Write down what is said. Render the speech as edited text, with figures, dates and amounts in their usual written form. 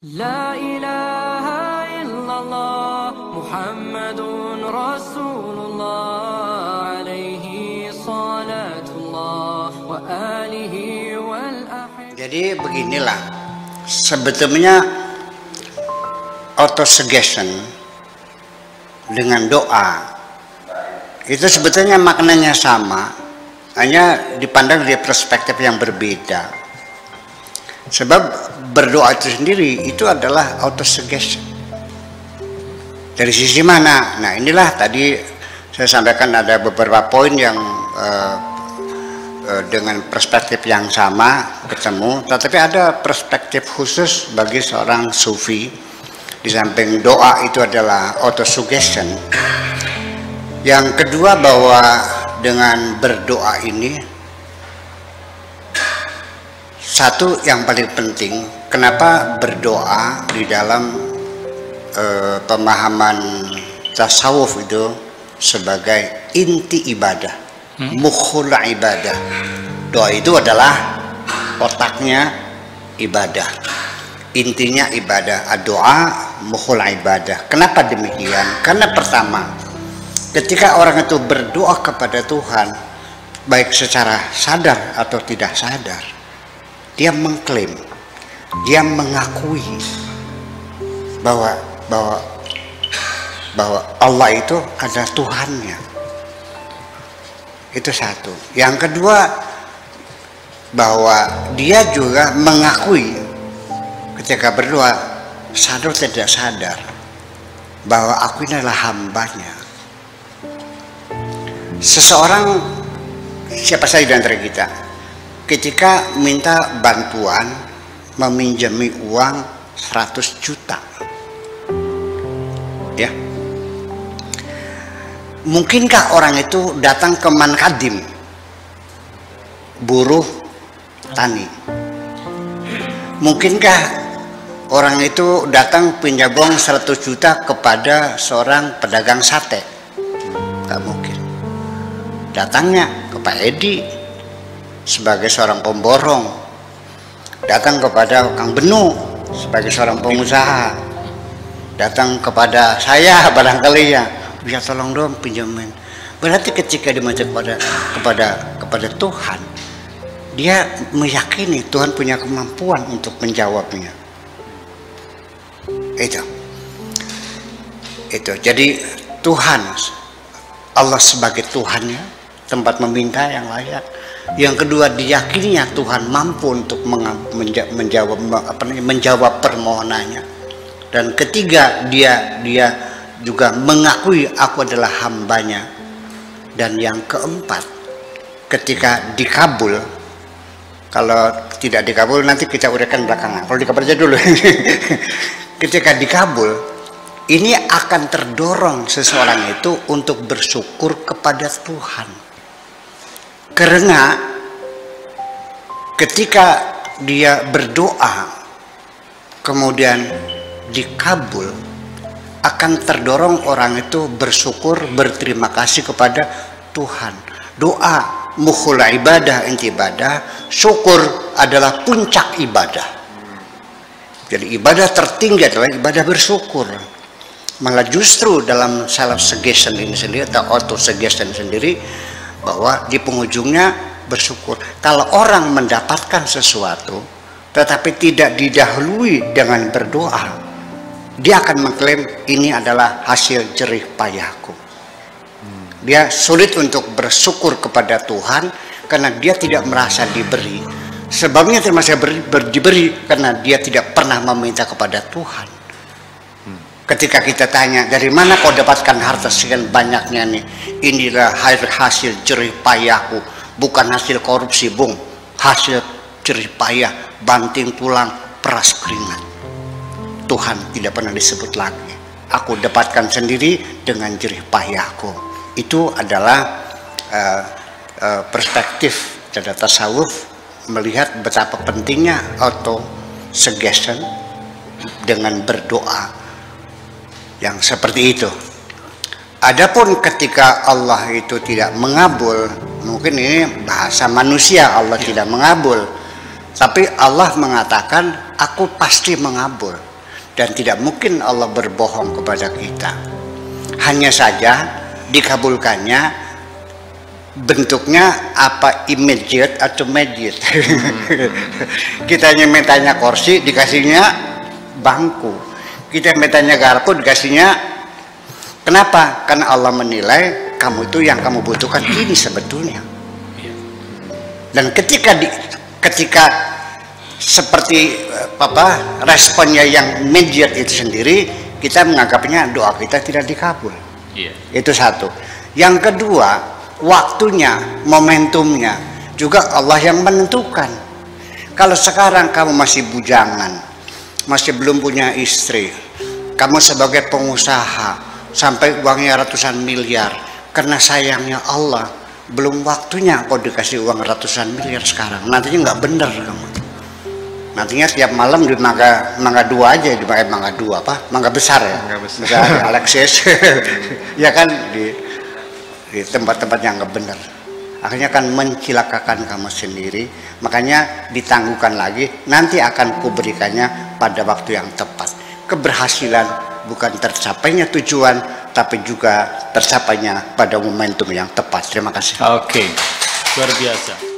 La ilaha illallah Muhammadun Rasulullah alaihi salatullah wa alihi wal ahib. Jadi beginilah, sebetulnya autosuggestion dengan doa itu sebetulnya maknanya sama, hanya dipandang dari perspektif yang berbeda. Sebab berdoa itu sendiri itu adalah autosuggestion. Dari sisi mana? Nah, inilah tadi saya sampaikan ada beberapa poin yang dengan perspektif yang sama ketemu, tetapi ada perspektif khusus bagi seorang sufi. Di samping doa itu adalah autosuggestion, yang kedua bahwa dengan berdoa ini satu yang paling penting, kenapa berdoa di dalam pemahaman tasawuf itu sebagai inti ibadah, mukhul ibadah. Doa itu adalah otaknya ibadah, intinya ibadah. Doa mukhul ibadah. Kenapa demikian? Karena pertama, ketika orang itu berdoa kepada Tuhan, baik secara sadar atau tidak sadar, dia mengklaim, dia mengakui bahwa Allah itu adalah Tuhannya. Itu satu. Yang kedua, bahwa dia juga mengakui ketika berdoa, sadar tidak sadar, bahwa aku ini adalah hambanya. Seseorang, siapa saja di antara kita, ketika minta bantuan meminjami uang 100 juta, ya, mungkinkah orang itu datang ke Mankadim, buruh tani? Mungkinkah orang itu datang pinjam uang 100 juta kepada seorang pedagang sate? Gak mungkin. Datangnya ke Pak Edi sebagai seorang pemborong, datang kepada Kang Benu sebagai seorang pengusaha, datang kepada saya barangkali ya, bisa tolong dong pinjamin. Berarti ketika dimaksud kepada Tuhan, dia meyakini Tuhan punya kemampuan untuk menjawabnya. Itu jadi Tuhan, Allah sebagai Tuhannya, tempat meminta yang layak. Yang kedua, diyakininya Tuhan mampu untuk menjawab permohonannya. Dan ketiga, dia juga mengakui aku adalah hambanya. Dan yang keempat, ketika dikabul, kalau tidak dikabul nanti kita uraikan belakangan. Kalau dikabul aja dulu. Ketika dikabul, ini akan terdorong seseorang itu untuk bersyukur kepada Tuhan. Karena ketika dia berdoa kemudian dikabul, akan terdorong orang itu bersyukur, berterima kasih kepada Tuhan. Doa mukhul ibadah, inti ibadah, syukur adalah puncak ibadah. Jadi ibadah tertinggi adalah ibadah bersyukur. Malah justru dalam self suggestion ini sendiri atau auto suggestion sendiri, bahwa di penghujungnya bersyukur. Kalau orang mendapatkan sesuatu tetapi tidak didahului dengan berdoa, dia akan mengklaim ini adalah hasil jerih payahku. Dia sulit untuk bersyukur kepada Tuhan karena dia tidak merasa diberi. Sebabnya tidak merasa diberi karena dia tidak pernah meminta kepada Tuhan. Ketika kita tanya, dari mana kau dapatkan harta sekian banyaknya nih? Inilah hasil jerih payahku, bukan hasil korupsi, Bung. Hasil jerih payah, banting tulang, peras keringat. Tuhan tidak pernah disebut lagi. Aku dapatkan sendiri dengan jerih payahku. Itu adalah perspektif dari tasawuf melihat betapa pentingnya auto suggestion dengan berdoa yang seperti itu. Adapun ketika Allah itu tidak mengabul, mungkin ini bahasa manusia, Allah tidak mengabul, tapi Allah mengatakan aku pasti mengabul. Dan tidak mungkin Allah berbohong kepada kita. Hanya saja dikabulkannya bentuknya apa, immediate atau mediate. Kita mintanya kursi, dikasihnya bangku. Kita mintanya garpu, dikasihnya. Kenapa? Karena Allah menilai kamu itu yang kamu butuhkan ini sebetulnya. Dan ketika seperti responnya yang immediate itu sendiri, kita menganggapnya doa kita tidak dikabul. Itu satu. Yang kedua, waktunya, momentumnya juga Allah yang menentukan. Kalau sekarang kamu masih bujangan, masih belum punya istri, kamu sebagai pengusaha sampai uangnya ratusan miliar, karena sayangnya Allah belum waktunya kau dikasih uang ratusan miliar sekarang, nantinya nggak bener kamu. Nantinya tiap malam di mangga dua aja, di mangga dua apa? Mangga besar ya. Mangga besar. Alexis. Ya kan di tempat-tempat yang nggak benar. Akhirnya kan mencilakakan kamu sendiri. Makanya ditangguhkan lagi. Nanti akan kuberikannya pada waktu yang tepat. Keberhasilan bukan tercapainya tujuan, tapi juga tercapainya pada momentum yang tepat. Terima kasih. Oke, luar biasa.